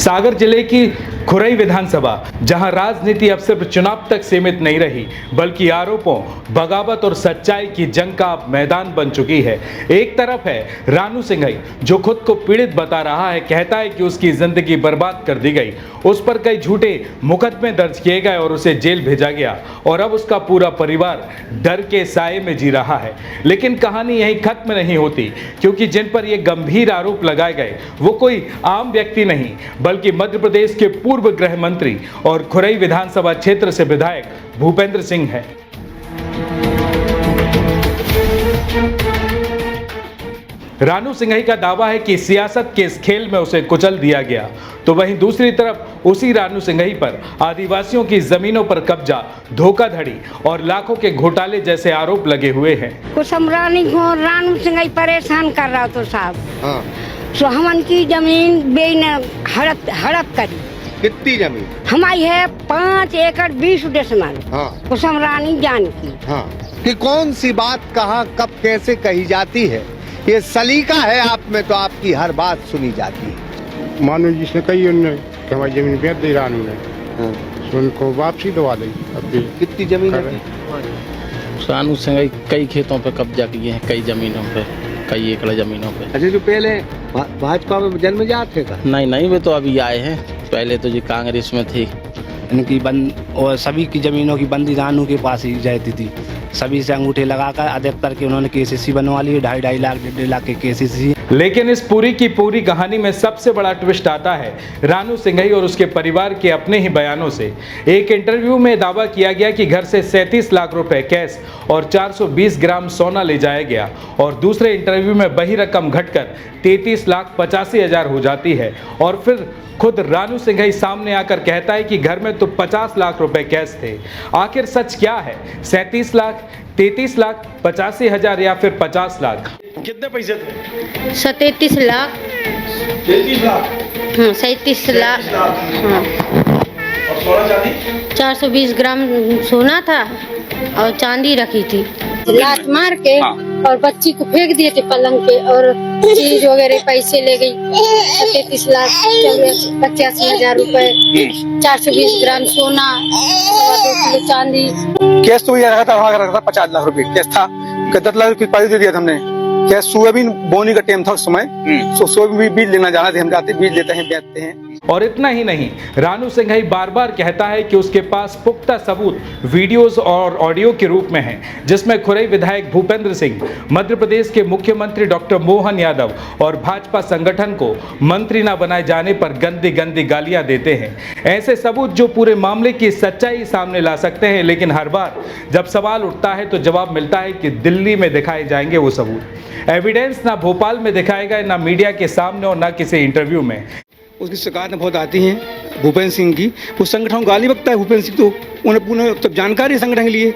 सागर जिले की खुरई विधानसभा, जहां राजनीति अब सिर्फ चुनाव तक सीमित नहीं रही बल्कि आरोपों, बगावत और सच्चाई की जंग का अब मैदान बन चुकी है। एक तरफ है रानू सिंघई, जो खुद को पीड़ित बता रहा है, कहता है कि उसकी जिंदगी बर्बाद कर दी गई, उस पर कई झूठे मुकदमे दर्ज किए गए और उसे जेल भेजा गया और अब उसका पूरा परिवार डर के साए में जी रहा है। लेकिन कहानी यही खत्म नहीं होती, क्योंकि जिन पर ये गंभीर आरोप लगाए गए वो कोई आम व्यक्ति नहीं बल्कि मध्य प्रदेश के पूर्व गृह मंत्री और खुरई विधानसभा क्षेत्र से विधायक भूपेंद्र सिंह है। रानू सिंघई का दावा है कि सियासत के इस खेल में उसे कुचल दिया गया, तो वहीं दूसरी तरफ उसी रानू सिंघई पर आदिवासियों की जमीनों पर कब्जा, धोखाधड़ी और लाखों के घोटाले जैसे आरोप लगे हुए हैं। कुछ रानी को रानू सिंघई परेशान कर रहा तो साहब, हाँ। तो हमन की जमीन बेन हड़प करी। कितनी जमीन? हमारी है 5 एकड़ 20 डेसिमल। हाँ। कुसुम रानी जान की। हाँ। कि कौन सी बात कहाँ कब कैसे कही जाती है, ये सलीका है आप में, तो आपकी हर बात सुनी जाती है। मानो जिसने कही उन्होंने कि हमारी जमीन बेच दी रानू ने, हाँ। तो उनको वापसी दवा दी। अब भी कितनी जमीन है? रानू सिंघई कई खेतों पे कब्जा किए हैं, कई जमीनों पे, कई एकड़ जमीनों पे। अच्छा, जो पहले भाजपा में जन्मजात थे का? नहीं, वे तो अभी आए हैं, पहले तो जी कांग्रेस में थी। इनकी बंद और सभी की जमीनों की बंदी रानू के पास ही जाती थी। सभी से अंगूठे लगाकर अधिकतर के उन्होंने केसीसी बनवा लिए, 2.5 लाख 1.5 लाख के केसीसी। लेकिन इस पूरी की पूरी कहानी में सबसे बड़ा ट्विस्ट आता है रानू सिंघई और उसके परिवार के अपने ही बयानों से। एक इंटरव्यू में दावा किया गया कि घर से 37 लाख रुपए कैश और 420 ग्राम सोना ले जाया गया और दूसरे इंटरव्यू में वही रकम घटकर 33,85,000 हो जाती है और फिर खुद रानू सिंघई सामने आकर कहता है कि घर में तो 50 लाख रुपए कैश थे। आखिर सच क्या है? 37 लाख, 33 लाख, 85,000 या फिर 50 लाख? कितने पैसे थे? 37 लाख। 33 लाख? हाँ, 37 लाख। हाँ। और सोना चांदी? 420 ग्राम सोना था और चांदी रखी थी। लात मार के और बच्ची को फेंक दिए थे पलंग पे और चीज वगैरह पैसे ले गई। 37 लाख 85,000 रुपए, 420 ग्राम सोना, 2 किलो चांदी। कैश तो ये रखा था, वहाँ रखा था 50 लाख रुपए कैश था। 10 लाख रुपए पैसे दे दिया था हमने। क्या सोयाबीन बोने का टाइम था उस समय, तो सोयाबीन बीज लेना जाना थे, हम जाते बीज लेते हैं, बेचते हैं। और इतना ही नहीं, रानू सिंघई बार बार कहता है कि उसके पास पुख्ता सबूत वीडियोस और ऑडियो के रूप में हैं, जिसमें खुरई विधायक भूपेंद्र सिंह, मध्य प्रदेश के मुख्यमंत्री डॉक्टर मोहन यादव और भाजपा संगठन को मंत्री न बनाए जाने पर गंदी गंदी गालियां देते हैं। ऐसे सबूत जो पूरे मामले की सच्चाई सामने ला सकते हैं, लेकिन हर बार जब सवाल उठता है तो जवाब मिलता है कि दिल्ली में दिखाए जाएंगे वो सबूत। एविडेंस ना भोपाल में दिखाए गए, ना मीडिया के सामने और ना किसी इंटरव्यू में। उसकी शिकायतें बहुत आती हैं भूपेंद्र सिंह की। उस संगठन को गाली बकता है भूपेंद्र सिंह, तो उन्हें पूर्ण सब जानकारी है संगठन के लिए।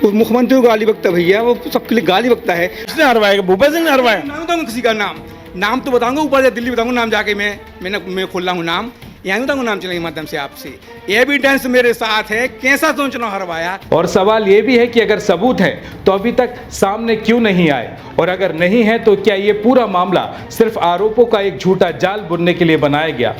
उस मुख्यमंत्री को गाली बकता भैया, वो सबके लिए गाली बकता है। किसने हरवाया? भूपेंद्र सिंह ने हरवाया? नाम बताऊंगा किसी का नाम तो बताऊंगा, ऊपर से दिल्ली बताऊंगा नाम जाके। मैं खोल रहा हूँ नाम, यहाँ बताऊंगा नाम चलने के माध्यम से आपसे। एविडेंस मेरे साथ है, कैसा तो चुनाव हरवाया। और सवाल ये भी है कि अगर सबूत है तो अभी तक सामने क्यों नहीं आए, और अगर नहीं है तो क्या ये पूरा मामला सिर्फ आरोपों का एक झूठा जाल बुनने के लिए बनाया गया?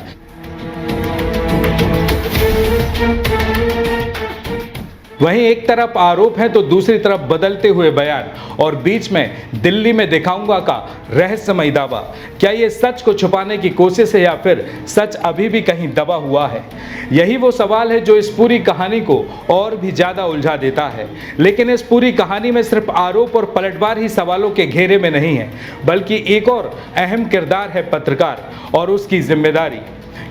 वहीं एक तरफ आरोप है तो दूसरी तरफ बदलते हुए बयान और बीच में दिल्ली में दिखाऊंगा का रहस्यमय दावा। क्या ये सच को छुपाने की कोशिश है या फिर सच अभी भी कहीं दबा हुआ है? यही वो सवाल है जो इस पूरी कहानी को और भी ज्यादा उलझा देता है। लेकिन इस पूरी कहानी में सिर्फ आरोप और पलटवार ही सवालों के घेरे में नहीं है, बल्कि एक और अहम किरदार है पत्रकार और उसकी जिम्मेदारी।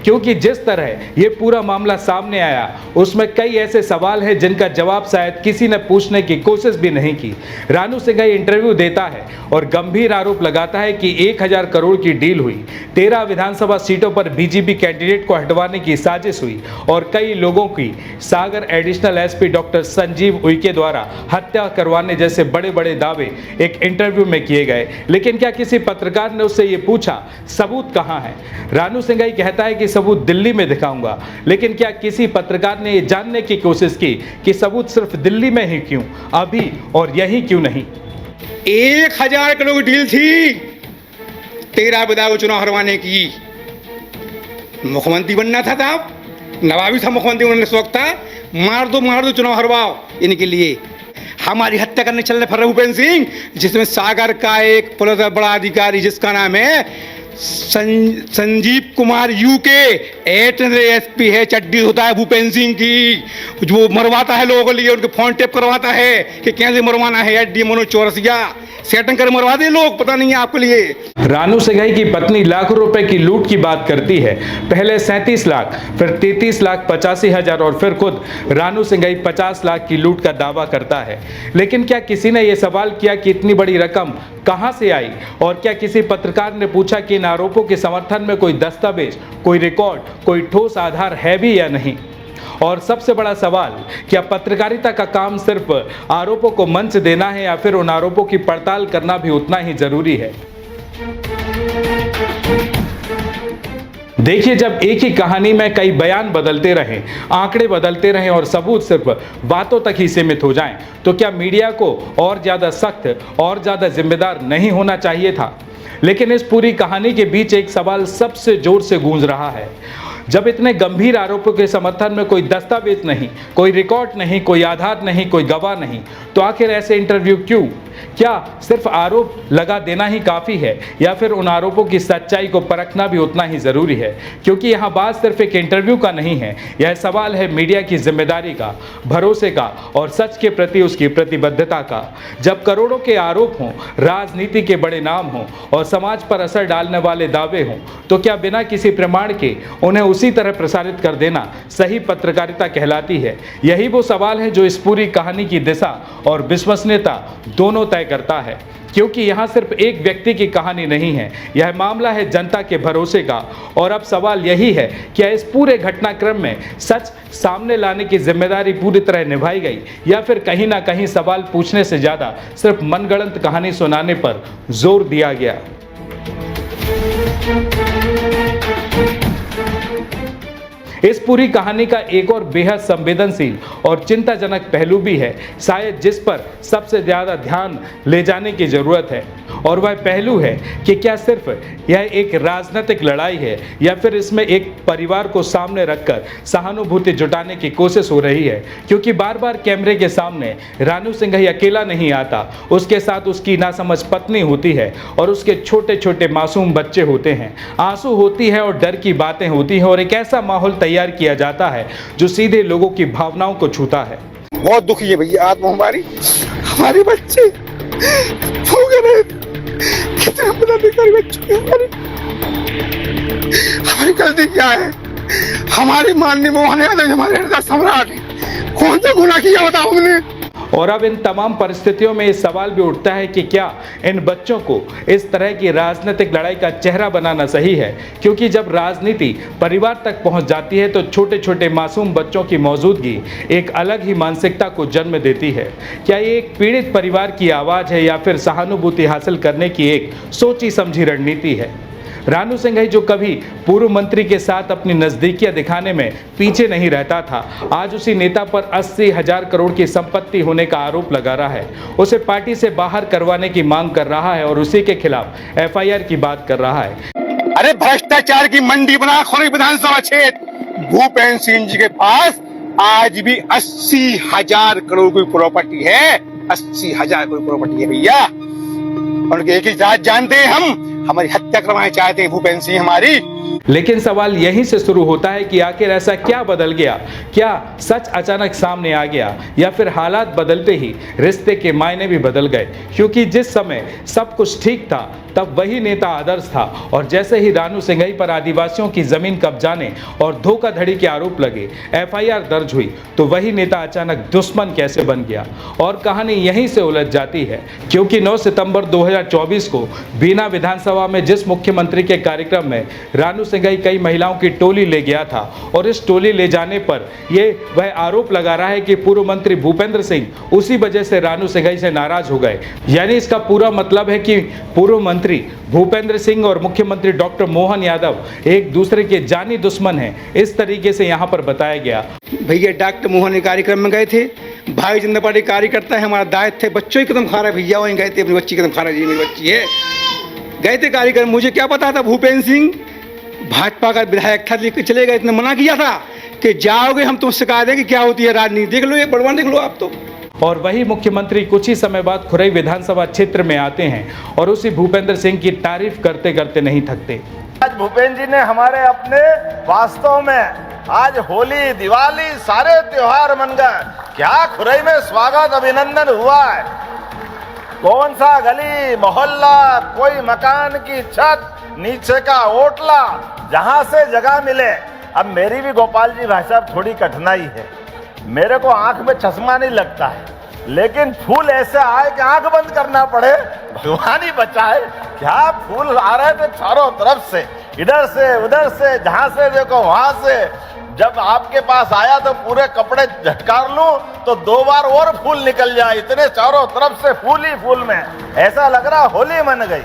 क्योंकि जिस तरह ये पूरा मामला सामने आया उसमें कई ऐसे सवाल हैं जिनका जवाब शायद किसी ने पूछने की कोशिश भी नहीं की। रानू सिंघई इंटरव्यू देता है और गंभीर आरोप लगाता है कि 1000 करोड़ की डील हुई, 13 विधानसभा सीटों पर बीजेपी कैंडिडेट को हटवाने की साजिश हुई और कई लोगों की Sagar additional SP doctor Sanjeev Uike द्वारा हत्या करवाने जैसे बड़े बड़े दावे एक इंटरव्यू में किए गए। लेकिन क्या किसी पत्रकार ने उससे ये पूछा सबूत कहाँ है? रानू सिंघई कहता है कि सबूत दिल्ली में दिखाऊंगा, लेकिन क्या किसी पत्रकार ने यह जानने की कोशिश की कि सबूत सिर्फ दिल्ली में ही क्यों, अभी और यही क्यों नहीं? 1000 करोड़ की डील थी 13 विधायक को चुनाव हरवाने की। मुख्यमंत्री बनना था साहब, नवाबी था मुख्यमंत्री बनने का शौक था, मार दो चुनाव हरवाओ इनके लिए। हमारी हत्या करने चल रहे फर्रा भूपेंद्र सिंह, जिसमें सागर का एक पुलिस का बड़ा अधिकारी जिसका नाम है संजीव कुमार यूके, एसपी है, चड्डी होता है भूपेंद्र सिंह की, जो मरवाता है लोगों के लिए, उनके फोन टेप करवाता है कि कैसे मरवाना है, एडी मनोज चौरसिया सेटिंग कर मरवा दे लोग, पता नहीं है आपके लिए। रानू सिंघई की पत्नी लाखों रुपए की लूट की बात करती है। पहले 37 लाख, फिर 33,85,000 और फिर खुद रानू सिंघई 50 लाख की लूट का दावा करता है। लेकिन क्या किसी ने यह सवाल किया कि इतनी बड़ी रकम कहां से आई? और क्या किसी पत्रकार ने पूछा कि इन आरोपों के समर्थन में कोई दस्तावेज, कोई रिकॉर्ड, कोई ठोस आधार है भी या नहीं? और सबसे बड़ा सवाल, क्या पत्रकारिता का काम सिर्फ आरोपों को मंच देना है या फिर उन आरोपों की पड़ताल करना भी उतना ही जरूरी है? देखिए, जब एक ही कहानी में कई बयान बदलते रहें, आंकड़े बदलते रहें और सबूत सिर्फ बातों तक ही सीमित हो जाएं, तो क्या मीडिया को और ज्यादा सख्त और ज्यादा जिम्मेदार नहीं होना चाहिए था? लेकिन इस पूरी कहानी के बीच एक सवाल सबसे जोर से गूंज रहा है। जब इतने गंभीर आरोपों के समर्थन में कोई दस्तावेज नहीं, कोई रिकॉर्ड नहीं, कोई आधार नहीं, कोई गवाह नहीं, तो आखिर ऐसे इंटरव्यू क्यों? क्या सिर्फ आरोप लगा देना ही काफ़ी है या फिर उन आरोपों की सच्चाई को परखना भी उतना ही ज़रूरी है? क्योंकि यहाँ बात सिर्फ एक इंटरव्यू का नहीं है, यह सवाल है मीडिया की जिम्मेदारी का, भरोसे का और सच के प्रति उसकी प्रतिबद्धता का। जब करोड़ों के आरोप हों, राजनीति के बड़े नाम हों और समाज पर असर डालने वाले दावे हों, तो क्या बिना किसी प्रमाण के उन्हें उसी तरह प्रसारित कर देना सही पत्रकारिता कहलाती है? यही वो सवाल है जो इस पूरी कहानी की दिशा और विश्वसनीयता दोनों तय करता है। क्योंकि यहाँ सिर्फ एक व्यक्ति की कहानी नहीं है, यह मामला है जनता के भरोसे का। और अब सवाल यही है, क्या इस पूरे घटनाक्रम में सच सामने लाने की जिम्मेदारी पूरी तरह निभाई गई या फिर कहीं ना कहीं सवाल पूछने से ज्यादा सिर्फ मनगढ़ंत कहानी सुनाने पर जोर दिया गया? इस पूरी कहानी का एक और बेहद संवेदनशील और चिंताजनक पहलू भी है, शायद जिस पर सबसे ज्यादा ध्यान ले जाने की जरूरत है। और वह पहलू है कि क्या सिर्फ यह एक राजनीतिक लड़ाई है या फिर इसमें एक परिवार को सामने रखकर सहानुभूति जुटाने की कोशिश हो रही है? क्योंकि बार बार कैमरे के सामने रानू सिंघई अकेला नहीं आता, उसके साथ उसकी नासमझ पत्नी होती है और उसके छोटे छोटे मासूम बच्चे होते हैं। आंसू होती है और डर की बातें होती हैं और एक ऐसा माहौल तैयार किया जाता है जो सीधे लोगों की भावनाओं को छूता है। बहुत दुखी है भैया आत्मा हमारे बच्चे कितने बच्चे, हमारी गलती क्या है? हमारी माननीय मोहन यादव हमारे हृदय सम्राट कौन सा गुनाह किया बताओ हमने? और अब इन तमाम परिस्थितियों में इस सवाल भी उठता है कि क्या इन बच्चों को इस तरह की राजनीतिक लड़ाई का चेहरा बनाना सही है? क्योंकि जब राजनीति परिवार तक पहुंच जाती है तो छोटे छोटे मासूम बच्चों की मौजूदगी एक अलग ही मानसिकता को जन्म देती है। क्या ये एक पीड़ित परिवार की आवाज़ है या फिर सहानुभूति हासिल करने की एक सोची समझी रणनीति है? रानू सिंघई जो कभी पूर्व मंत्री के साथ अपनी नजदीकियां दिखाने में पीछे नहीं रहता था, आज उसी नेता पर 80,000 करोड़ की संपत्ति होने का आरोप लगा रहा है, उसे पार्टी से बाहर करवाने की मांग कर रहा है और उसी के खिलाफ एफआईआर की बात कर रहा है। अरे भ्रष्टाचार की मंडी बना खोरी विधानसभा क्षेत्र भूपेंद्र सिंह जी के पास आज भी 80,000 करोड़ की प्रॉपर्टी है, 80,000 करोड़ प्रॉपर्टी है भैया। उनके एक ही जात जानते हैं हम, हमारी हत्या करवाना चाहते हैं भूपेंद्र सिंह हमारी। लेकिन सवाल यहीं से शुरू होता है कि आखिर ऐसा क्या बदल गया? क्या सच अचानक सामने आ गया या फिर हालात बदलते ही रिश्ते के मायने भी बदल गए? क्योंकि जिस समय सब कुछ ठीक था तब वही नेता आदर्श था और जैसे ही रानू सिंघई पर आदिवासियों की जमीन कब्जाने और धोखाधड़ी के आरोप लगे, एफआईआर दर्ज हुई, तो वही नेता अचानक दुश्मन कैसे बन गया? और कहानी यहीं से उलझ जाती है। क्योंकि 9 सितंबर 2024 को बीना विधानसभा में जिस मुख्यमंत्री के कार्यक्रम में रानू सिंघई कई महिलाओं की टोली ले गया था और इस टोली ले जाने पर वह आरोप लगा रहा है कि पूर्व मंत्री भूपेंद्र सिंह उसी वजह से रानू सिंघई से नाराज हो गए। यानी इसका पूरा मतलब है कि पूर्व मंत्री भूपेंद्र सिंह और मुख्यमंत्री डॉक्टर मोहन यादव एक दूसरे के जानी दुश्मन हैं। इस तरीके से यहाँ पर बताया गया। भैया डॉक्टर मोहन ने कार्यक्रम में गए थे, भारतीय जनता पार्टी कार्यकर्ता है, हमारा दायित्व थे, बच्चों की कदम खा रहा है भैया, वहीं गए थे, अपनी बच्ची कदम खा रहा है, मेरी बच्ची है, गए थे कार्यक्रम। मुझे क्या पता था भूपेंद्र सिंह भाजपा का विधायक था, लेकर चले गए, इतने मना किया था कि जाओगे हम तुमसे सिखा देंगे क्या होती है राजनीति। देख लो, ये बड़वान देख लो आप तो। और वही मुख्यमंत्री कुछ ही समय बाद खुरई विधानसभा क्षेत्र में आते हैं और उसी भूपेंद्र सिंह की तारीफ करते करते नहीं थकते। आज भूपेंद्र जी ने हमारे अपने वास्तव में आज होली दिवाली सारे त्योहार मन गए। क्या खुरई में स्वागत अभिनंदन हुआ है। कौन सा गली मोहल्ला, कोई मकान की छत, नीचे का ओटला, जहां से जगह मिले। अब मेरी भी गोपाल जी भाई साहब थोड़ी कठिनाई है, मेरे को आंख में चश्मा नहीं लगता है, लेकिन फूल ऐसे आए कि आंख बंद करना पड़े, भगवान ही बचाए। क्या फूल आ रहे थे चारों तरफ से, इधर से उधर से, जहां से देखो वहां से। जब आपके पास आया तो पूरे कपड़े झटकार लूं तो 2 बार और फूल निकल जाए, इतने चारों तरफ से फूल ही फूल में। ऐसा लग रहा होली मन गई,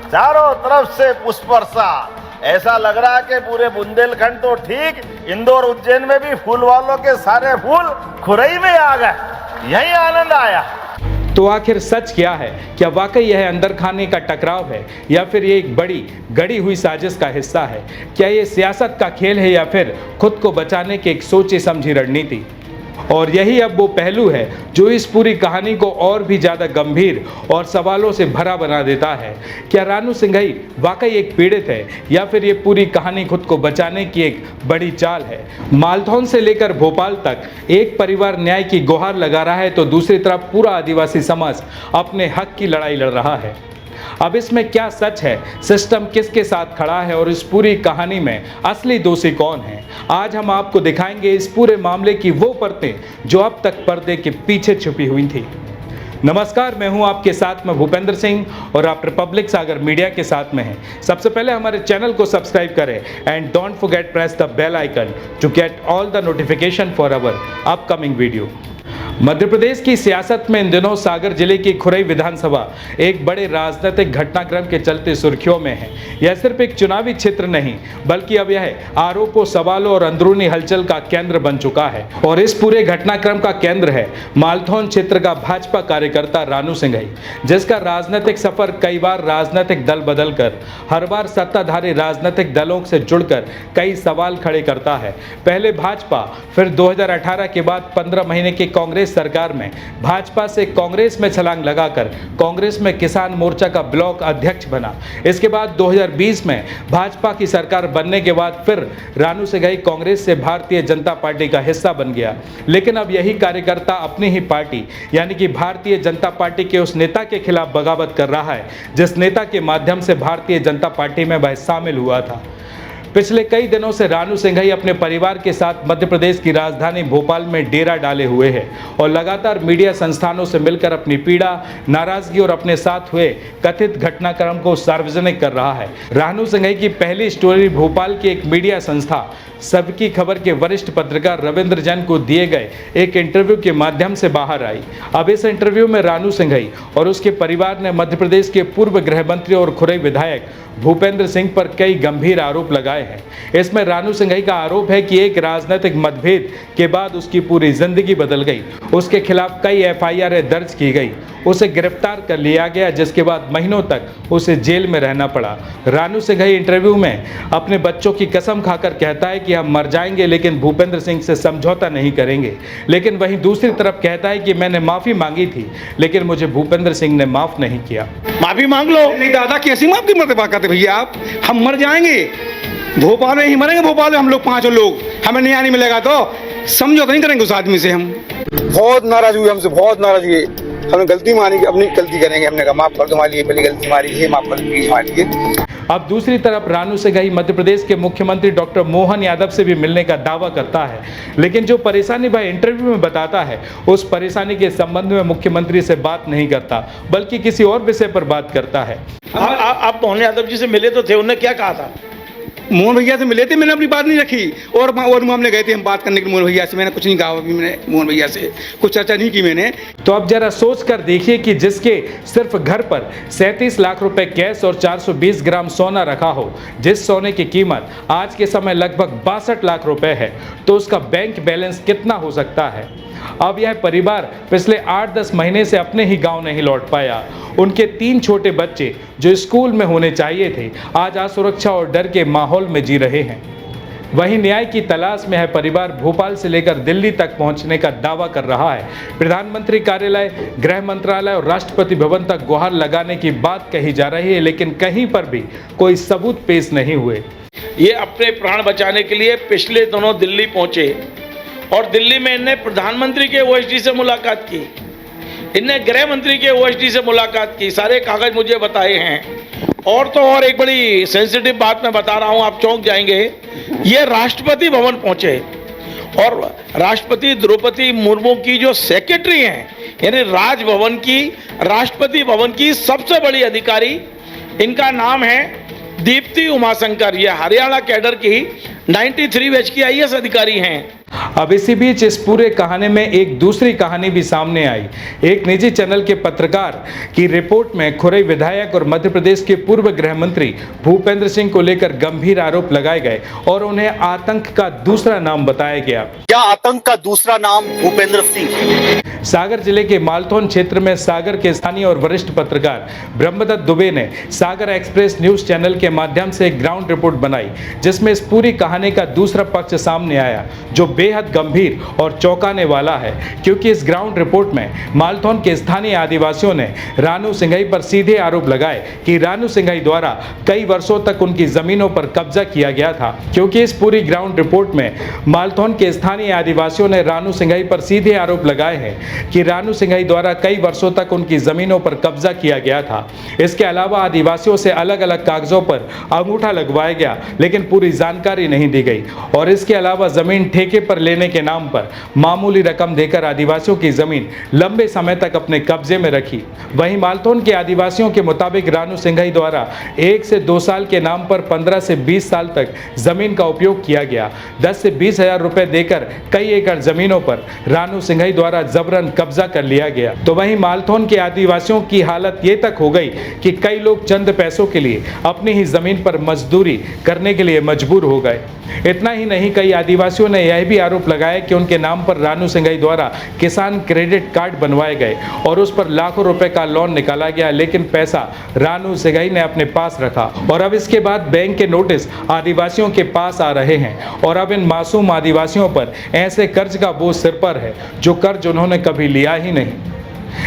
चारों तरफ से पुष्प वर्षा। ऐसा लग रहा कि पूरे बुंदेलखंड तो ठीक, इंदौर उज्जैन में भी फूल वालों के सारे फूल खुरई में आ गए, यही आनंद आया। तो आखिर सच क्या है? क्या वाकई यह अंदर खाने का टकराव है या फिर ये एक बड़ी गढ़ी हुई साजिश का हिस्सा है? क्या ये सियासत का खेल है या फिर खुद को बचाने की एक सोची समझी रणनीति? और यही अब वो पहलू है जो इस पूरी कहानी को और भी ज़्यादा गंभीर और सवालों से भरा बना देता है। क्या रानू सिंघई वाकई एक पीड़ित है या फिर ये पूरी कहानी खुद को बचाने की एक बड़ी चाल है? मालथौन से लेकर भोपाल तक एक परिवार न्याय की गुहार लगा रहा है तो दूसरी तरफ पूरा आदिवासी समाज अपने हक की लड़ाई लड़ रहा है। अब इसमें क्या सच है, सिस्टम किसके साथ खड़ा है और इस पूरी कहानी में असली दोषी कौन है? आज हम आपको दिखाएंगे इस पूरे मामले की वो परतें जो अब तक पर्दे के पीछे छुपी हुई थी। नमस्कार, मैं हूं आपके साथ में भूपेंद्र सिंह और आप रिपब्लिक सागर मीडिया के साथ में हैं। सबसे पहले हमारे चैनल को सब्सक्राइब करें and don't forget press the bell icon to get all the notification for our upcoming video. Madhya Pradesh की सियासत में इन दिनों सागर जिले की खुरई विधानसभा एक बड़े राजनीतिक घटनाक्रम के चलते सुर्खियों में है। यह सिर्फ एक चुनावी क्षेत्र नहीं बल्कि अब यह आरोपों, सवालों और अंदरूनी हलचल का केंद्र बन चुका है। और इस पूरे घटनाक्रम का केंद्र है मालथौन क्षेत्र का भाजपा कार्यकर्ता रानू सिंघई, जिसका राजनीतिक सफर कई बार राजनीतिक दल बदलकर हर बार सत्ताधारी राजनीतिक दलों से जुड़कर कई सवाल खड़े करता है। पहले भाजपा, फिर 2018 के बाद 15 महीने की कांग्रेस सरकार में भाजपा से कांग्रेस में छलांग लगाकर कांग्रेस में किसान मोर्चा का ब्लॉक अध्यक्ष बना। इसके बाद 2020 में भाजपा की सरकार बनने के बाद फिर रानू सिंघई कांग्रेस से भारतीय जनता पार्टी का हिस्सा बन गया। लेकिन अब यही कार्यकर्ता अपनी ही पार्टी यानी कि भारतीय जनता पार्टी के उस नेता के खिलाफ बगावत कर रहा है जिस नेता के माध्यम से भारतीय जनता पार्टी में वह शामिल हुआ था। पिछले कई दिनों से रानू सिंघई अपने परिवार के साथ मध्य प्रदेश की राजधानी भोपाल में डेरा डाले हुए हैं और लगातार मीडिया संस्थानों से मिलकर अपनी पीड़ा, नाराजगी और अपने साथ हुए कथित घटनाक्रम को सार्वजनिक कर रहा है। रानू सिंघई की पहली स्टोरी भोपाल की एक मीडिया संस्था सबकी खबर के वरिष्ठ पत्रकार रविंद्र जैन को दिए गए एक इंटरव्यू के माध्यम से बाहर आई। अब इस इंटरव्यू में रानू सिंघई और उसके परिवार ने मध्य प्रदेश के पूर्व गृह मंत्री और खुरई विधायक भूपेंद्र सिंह पर कई गंभीर आरोप लगाए हैं। इसमें रानू सिंघई का आरोप है कि एक राजनीतिक मतभेद के बाद उसकी पूरी जिंदगी बदल गई। उसके खिलाफ कई FIR दर्ज की गई, उसे गिरफ्तार कर लिया गया जिसके बाद महीनों तक उसे जेल में रहना पड़ा। रानू सिंघई इंटरव्यू में अपने बच्चों की कसम खाकर कहता है कि हम मर जाएंगे लेकिन भूपेंद्र सिंह से समझौता नहीं करेंगे। लेकिन वहीं दूसरी तरफ कहता है कि मैंने माफ़ी मांगी थी लेकिन मुझे भूपेंद्र सिंह ने माफ़ नहीं किया। माफी मांग लो। नहीं दादा, कैसी माफ की मत बात करते भैया आप? हम मर जाएंगे, भोपाल में ही मरेंगे, भोपाल में हम लोग 5 लोग, हमें न्याय नहीं मिलेगा तो समझौता नहीं करेंगे उस आदमी से। हम बहुत नाराज हुए, हमसे बहुत नाराज हुए। हमने गलती मानी कि अपनी गलती करेंगे। हमने कहा माफ कर दो, हमारी ये पहली गलती मारी है, माफ कर दो प्लीज हमारी। अब दूसरी तरफ रानू सिंघई मध्य प्रदेश के मुख्यमंत्री डॉक्टर मोहन यादव से भी मिलने का दावा करता है, लेकिन जो परेशानी वह इंटरव्यू में बताता है उस परेशानी के संबंध में मुख्यमंत्री से बात नहीं करता बल्कि किसी और विषय पर बात करता है। आप मोहन यादव जी से मिले तो थे, उन्होंने क्या कहा था? मोहन भैया से मिले थे, मैंने अपनी बात नहीं रखी। और मामले गए थे हम बात करने के मोहन भैया से, मैंने कुछ नहीं कहा। अभी मैंने मोहन भैया से कुछ चर्चा नहीं की मैंने। तो अब जरा सोच कर देखिए कि जिसके सिर्फ घर पर 37 लाख रुपए कैश और 420 ग्राम सोना रखा हो, जिस सोने की कीमत आज के समय लगभग 62 लाख रुपए है, तो उसका बैंक बैलेंस कितना हो सकता है? अब यह परिवार पिछले 8-10 महीने से अपने ही गांव नहीं लौट पाया। उनके 3 छोटे बच्चे जो स्कूल में होने चाहिए थे, आज असुरक्षा और डर के माहौल में जी रहे हैं। वहीं न्याय की तलाश में है परिवार भोपाल से लेकर दिल्ली तक पहुंचने का दावा कर रहा है। प्रधानमंत्री कार्यालय, गृह मंत्रालय और राष्ट्रपति भवन तक गुहार लगाने की बात कही जा रही है, लेकिन कहीं पर भी कोई सबूत पेश नहीं हुए। ये अपने प्राण बचाने के लिए पिछले दिनों दिल्ली पहुंचे और दिल्ली में इन्हें प्रधानमंत्री के ओएसडी से मुलाकात की, इन्हें गृह मंत्री के ओएसडी से मुलाकात की, सारे कागज मुझे बताए हैं। और तो और एक बड़ी सेंसिटिव बात मैं बता रहा हूं, आप चौंक जाएंगे। ये राष्ट्रपति भवन पहुंचे और राष्ट्रपति द्रौपदी मुर्मू की जो सेक्रेटरी हैं, यानी राजभवन की, राष्ट्रपति भवन की सबसे बड़ी अधिकारी, इनका नाम है दीप्ति उमाशंकर। ये हरियाणा कैडर की 93 बैच की IAS अधिकारी हैं। अब इसी बीच इस पूरे कहानी में एक दूसरी कहानी भी सामने आई। एक निजी चैनल के पत्रकार की रिपोर्ट में खुरई विधायक और मध्य प्रदेश के पूर्व गृह मंत्री भूपेंद्र सिंह को लेकर गंभीर आरोप लगाए गए और उन्हें आतंक का दूसरा नाम बताया गया। क्या आतंक का दूसरा नाम भूपेंद्र सिंह? सागर जिले के मालथौन क्षेत्र में सागर के स्थानीय और वरिष्ठ पत्रकार ब्रह्मदत्त दुबे ने सागर एक्सप्रेस न्यूज चैनल के माध्यम से एक ग्राउंड रिपोर्ट बनाई, जिसमें इस पूरी कहानी का दूसरा पक्ष सामने आया, जो बेहद गंभीर और चौंकाने वाला है। क्योंकि इस ग्राउंड रिपोर्ट में मालथौन के स्थानीय आदिवासियों ने रानू सिंघई पर सीधे आरोप लगाए कि रानू सिंघई द्वारा कई वर्षों तक उनकी जमीनों पर कब्जा किया गया था। क्योंकि इस पूरी ग्राउंड रिपोर्ट में मालथौन के स्थानीय आदिवासियों ने रानू सिंघई पर सीधे आरोप लगाए हैं कि रानू सिंघई द्वारा कई वर्षों तक उनकी जमीनों पर कब्जा किया गया था। इसके अलावा आदिवासियों से अलग अलग कागजों पर अंगूठा लगवाया गया, लेकिन पूरी जानकारी नहीं दी गई। और इसके अलावा जमीन ठेके पर लेने के नाम पर मामूली रकम देकर आदिवासियों की जमीन लंबे समय तक अपने कब्जे में रखी। वहीं मालथौन के आदिवासियों के मुताबिक रानू सिंघई द्वारा 1 से 2 साल के नाम पर 15 से 20 साल तक जमीन का उपयोग किया गया। 10 से 20 हजार रुपए देकर कई एकड़ जमीनों पर रानू सिंघई द्वारा जबरन कब्जा कर लिया गया। तो वहीं मालथौन के आदिवासियों की हालत ये तक हो गई कि कई लोग चंद पैसों के लिए अपनी ही जमीन पर मजदूरी करने के लिए मजबूर हो गए। इतना ही नहीं, कई आदिवासियों ने यह भी आरोप लगाया कि उनके नाम पर रानू सिंघई द्वारा किसान क्रेडिट कार्ड बनवाए गए और उस पर लाखों रुपए का लोन निकाला गया, लेकिन पैसा रानू सिंघई ने अपने पास रखा। और अब इसके बाद बैंक के नोटिस आदिवासियों के पास आ रहे हैं और अब इन मासूम आदिवासियों पर ऐसे कर्ज का बोझ सिर पर है जो कर्ज उन्होंने कभी लिया ही नहीं।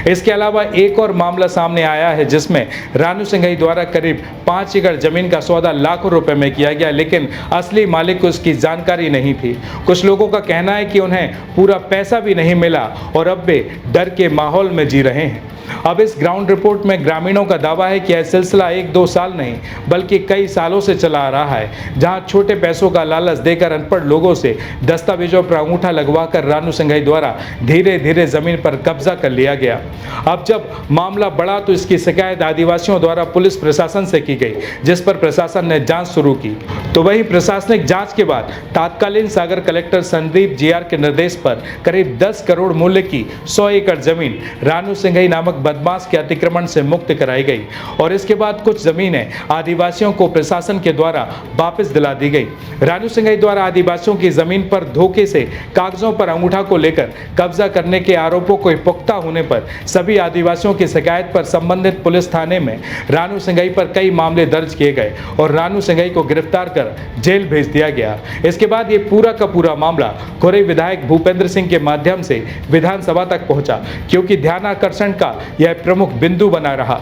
इसके अलावा एक और मामला सामने आया है, जिसमें रानू सिंघई द्वारा करीब 5 एकड़ जमीन का सौदा लाखों रुपए में किया गया, लेकिन असली मालिक को उसकी जानकारी नहीं थी। कुछ लोगों का कहना है कि उन्हें पूरा पैसा भी नहीं मिला और अब वे डर के माहौल में जी रहे हैं। अब इस ग्राउंड रिपोर्ट में ग्रामीणों का दावा है कि यह सिलसिला 1-2 साल नहीं बल्कि कई सालों से चला आ रहा है, जहां छोटे पैसों का लालच देकर अनपढ़ लोगों से दस्तावेजों पर अंगूठा लगवाकर रानू सिंघई द्वारा धीरे धीरे जमीन पर कब्जा कर लिया गया। अब जब मामला बढ़ा तो इसकी शिकायत आदिवासियों द्वारा पुलिस प्रशासन से की गई, जिस पर प्रशासन ने जांच शुरू की। तो वही प्रशासनिक जांच के बाद तत्कालीन सागर कलेक्टर संदीप GR के निर्देश पर करीब 10 करोड़ मूल्य की 100 एकड़ जमीन रानू सिंघई नामक बदमाश के अतिक्रमण से मुक्त कराई गई और इसके बाद कुछ जमीनें आदिवासियों को प्रशासन के द्वारा वापस दिला दी गई। रानू सिंघई द्वारा आदिवासियों की जमीन पर धोखे से कागजों पर अंगूठा को लेकर कब्जा करने के आरोपों को पुख्ता होने पर सभी आदिवासियों की शिकायत पर संबंधित पुलिस थाने में रानू सिंघई पर कई मामले दर्ज किए गए और रानू सिंघई को गिरफ्तार कर जेल भेज दिया गया। इसके बाद ये पूरा का पूरा मामला खुरई विधायक भूपेंद्र सिंह के माध्यम से विधानसभा तक पहुंचा, क्योंकि ध्यानाकर्षण का यह प्रमुख बिंदु बना रहा।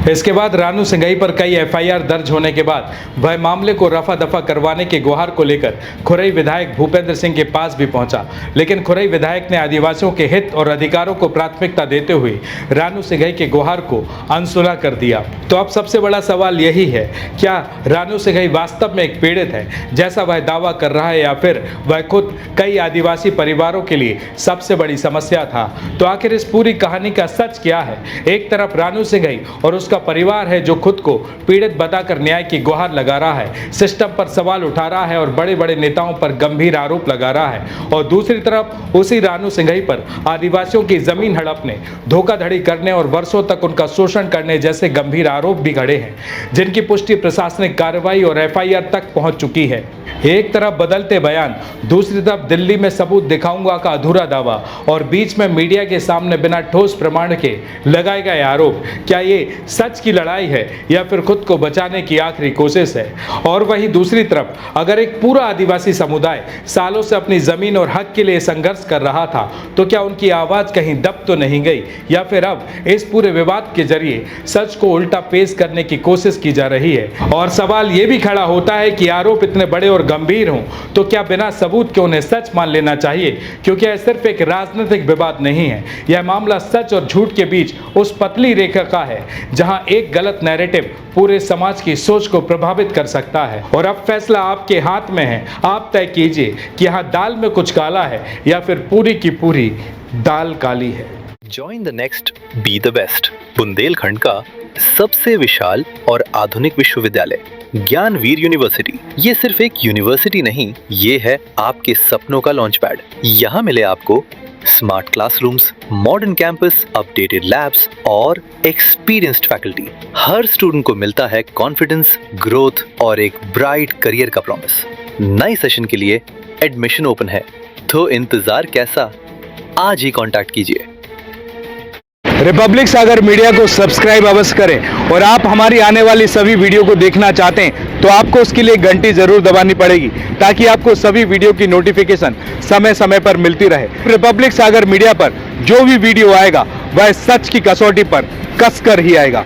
इसके बाद रानू सिंघई पर कई FIR दर्ज होने के बाद वह मामले को रफा दफा करवाने की गुहार को लेकर खुरई विधायक भूपेंद्र सिंह के पास भी पहुंचा, लेकिन खुरई विधायक ने आदिवासियों के हित और अधिकारों को प्राथमिकता देते हुए रानू सिंघई के गुहार को अनसुना कर दिया। तो अब सबसे बड़ा सवाल यही है, क्या रानू सिंघई वास्तव में एक पीड़ित है जैसा वह दावा कर रहा है, या फिर वह खुद कई आदिवासी परिवारों के लिए सबसे बड़ी समस्या था? तो आखिर इस पूरी कहानी का सच क्या है? एक तरफ रानू सिंघई और उसका उसका परिवार है जो खुद को पीड़ित बताकर न्याय की गुहार लगा रहा है, सिस्टम पर सवाल उठा रहा है और बड़े बड़े नेताओं पर गंभीर आरोप लगा रहा है। और दूसरी तरफ उसी रानू सिंघई पर आदिवासियों की जमीन हड़पने, धोखाधड़ी करने और वर्षों तक उनका शोषण करने जैसे गंभीर आरोप भी खड़े हैं, जिनकी पुष्टि प्रशासनिक कार्रवाई और एफआईआर तक पहुंच चुकी है। एक तरफ बदलते बयान, दूसरी तरफ दिल्ली में सबूत दिखाऊंगा का अधूरा दावा और बीच में मीडिया के सामने बिना ठोस प्रमाण के लगाए गए आरोप। क्या ये सच की लड़ाई है या फिर खुद को बचाने की आखिरी कोशिश है? और वहीं दूसरी तरफ अगर एक पूरा आदिवासी समुदाय सालों से अपनी जमीन और हक के लिए संघर्ष कर रहा था, तो क्या उनकी आवाज कहीं दब तो नहीं गई, या फिर अब इस पूरे विवाद के जरिए सच को उल्टा पेश करने की कोशिश की जा रही है? और सवाल ये भी खड़ा होता है कि आरोप इतने बड़े और गंभीर हों तो क्या बिना सबूत के उन्हें सच मान लेना चाहिए? क्योंकि यह सिर्फ एक राजनीतिक विवाद नहीं है, यह मामला सच और झूठ के बीच उस पतली रेखा का है जहां एक गलत नैरेटिव पूरे समाज की सोच को प्रभावित कर सकता है। और अब फैसला आपके हाथ में है, आप तय कीजिए कि यहाँ दाल में कुछ काला है या फिर पूरी की पूरी दाल काली है। Join the next be the best, Bundelkhand का सबसे विशाल और आधुनिक विश्वविद्यालय ज्ञानवीर यूनिवर्सिटी। ये सिर्फ एक यूनिवर्सिटी नहीं, ये है आपके सपनों का लॉन्च पैड। यहाँ मिले आपको smart classrooms, modern campus, updated labs और एक्सपीरियंस्ड फैकल्टी। हर स्टूडेंट को मिलता है कॉन्फिडेंस, ग्रोथ और एक ब्राइट करियर का प्रॉमिस। नए सेशन के लिए एडमिशन ओपन है, तो इंतजार कैसा? आज ही कांटेक्ट कीजिए। रिपब्लिक सागर मीडिया को सब्सक्राइब अवश्य करें और आप हमारी आने वाली सभी वीडियो को देखना चाहते हैं तो आपको उसके लिए घंटी जरूर दबानी पड़ेगी, ताकि आपको सभी वीडियो की नोटिफिकेशन समय समय पर मिलती रहे। रिपब्लिक सागर मीडिया पर जो भी वीडियो आएगा वह सच की कसौटी पर कसकर ही आएगा।